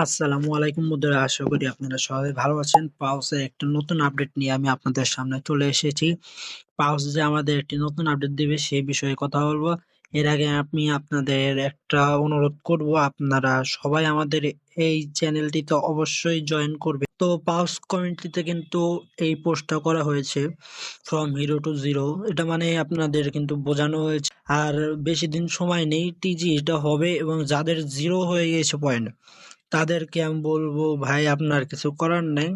আসসালামু আলাইকুম বন্ধুরা, আশা করি আপনারা সবাই ভালো আছেন। পাউসের একটা নতুন আপডেট নিয়ে আমি আপনাদের সামনে চলে এসেছি। পাউস যে আমাদের একটি নতুন আপডেট দিবে সেই বিষয়ে কথা বলবো। এর আগে আমি আপনাদের একটা অনুরোধ করব, আপনারা সবাই আমাদের এই চ্যানেলটিতে অবশ্যই জয়েন করবে। তো পাউস কমিউনিটিতে কিন্তু এই পোস্টটা করা হয়েছে, ফ্রম হিরো টু জিরো। এটা মানে আপনাদের কিন্তু বোঝানো হয়েছে আর বেশি দিন সময় নেই, টিজি এটা হবে। এবং যাদের জিরো হয়ে গেছে পয়েন্ট, তাদেরকে আমি বলবো, ভাই আপনার কিছু করার নেই।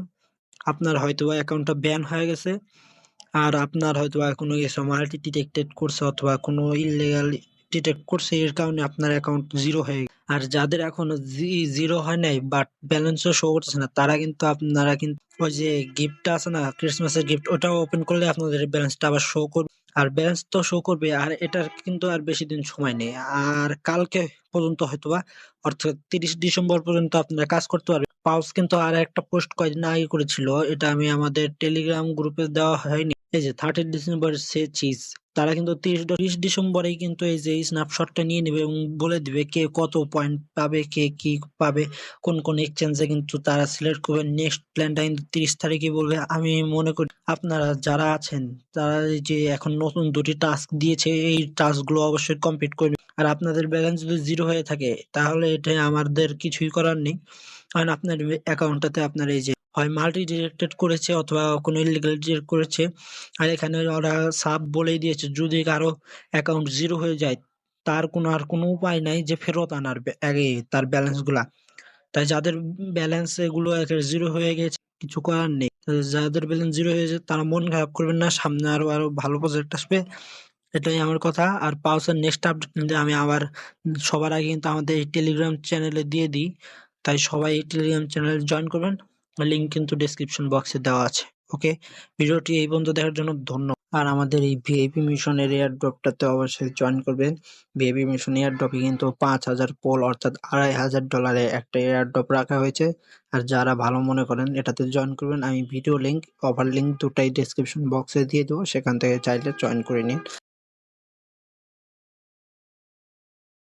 আপনার হয়তোবা অ্যাকাউন্টটা ব্যান হয়ে গেছে, আর আপনার হয়তোবা কোনো কিছু মাল্টি ডিটেক্টেড করছে অথবা কোনো ইললিগাল ডিটেক্ট করছে, এর কারণে আপনার অ্যাকাউন্ট জিরো হয়ে গেছে। আর যাদের এখনো জিরো হয় নাই বাট ব্যালেন্সও শো করছে না, তারা কিন্তু আপনারা কিন্তু ওই যে গিফটটা আছে না, ক্রিসমাসের গিফট, ওটাও ওপেন করলে আপনাদের ব্যালেন্সটা আবার শো করবে। আর ব্যালেন্স তো শো করবে, আর এটার কিন্তু আর বেশি দিন সময় নেই। আর কালকে পর্যন্ত হয়তোবা, অর্থাৎ 30 ডিসেম্বর পর্যন্ত আপনারা কাজ করতে পারবেন। পাউস কিন্তু আর একটা পোস্ট কয়েকদিন আগে করেছিল, এটা আমি আমাদের টেলিগ্রাম গ্রুপে দেওয়া হয়নি। এই যে 30 ডিসেম্বর সে চিজ, তারা কিন্তু 30 ডিসেম্বরেই কিন্তু এই যে স্ন্যাপশটটা নিয়ে নেবে এবং বলে দিবে কে কত পয়েন্ট পাবে, কে কি পাবে, কোন কোন এক্সচেঞ্জে কিন্তু তারা সিলেক্ট করবে। নেক্সট প্ল্যানটা কিন্তু 30 তারিখে বলবে। আমি মনে করি আপনারা যারা আছেন, তারা এই যে এখন নতুন 2টি টাস্ক দিয়েছে, এই টাস্কগুলো অবশ্যই কমপ্লিট করবে। আর আপনাদের ব্যালেন্স যদি জিরো হয়ে থাকে, তাহলে এটা আমাদের কিছুই করার নেই। কারণ আপনার অ্যাকাউন্টটাতে আপনার এই যে হয় মাল্টি ডিরেক্টেড করেছে অথবা কোনো ইলিগাল ডিরেক্ট করেছে। আর এখানে ওরা সাব বলেই দিয়েছে, যদি কারো অ্যাকাউন্ট জিরো হয়ে যায়, তার কোনো উপায় নাই যে ফেরত আনার আগে তার ব্যালেন্স গুলা। তাই যাদের ব্যালেন্স এগুলো জিরো হয়ে গেছে, কিছু করার নেই। তো যাদের ব্যালেন্স জিরো হয়েছে তারা মন খারাপ করবেন না, সামনে আরো আরো ভালো প্রজেক্ট আসবে। এটাই আমার কথা। আর পাউসের নেক্সট আপডেট কিন্তু আমি আবার সবার আগে কিন্তু আমাদের এই টেলিগ্রাম চ্যানেলে দিয়ে দিই। তাই সবাই এই টেলিগ্রাম চ্যানেলে জয়েন করবেন, লিঙ্ক কিন্তু ডেসক্রিপশন বক্সে দেওয়া আছে। ওকে, ভিডিওটি এই পর্যন্ত দেখার জন্য ধন্যবাদ। আর আমাদের এই ভিআইপি মিশনের এয়ার ড্রপটাতে অবশ্যই জয়েন করবেন। ভিআইপি মিশন এয়ার ড্রপে কিন্তু 5,000 পোল অর্থাৎ $2,500 একটা এয়ার ড্রপ রাখা হয়েছে। আর যারা ভালো মনে করেন এটাতে জয়েন করবেন, আমি ভিডিও লিঙ্ক, অফার লিঙ্ক দুটাই ডেসক্রিপশন বক্সে দিয়ে দেবো, সেখান থেকে চাইলে জয়েন করে নিন।